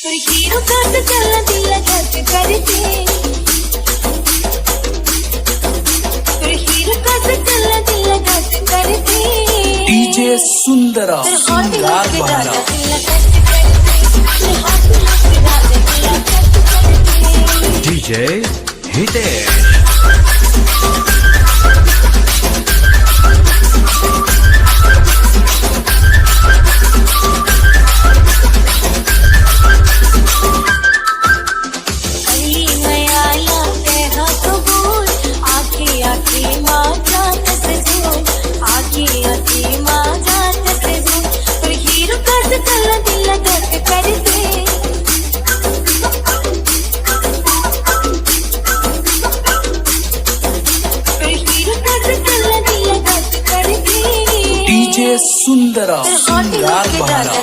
Hero का तो चलना दिल धक करते, हीरो का तो चलना दिल धक करते। डीजे सुंदरा सिंगार बहारा, डीजे हितेश। डीजे सुंदरा सिंगार बहारा।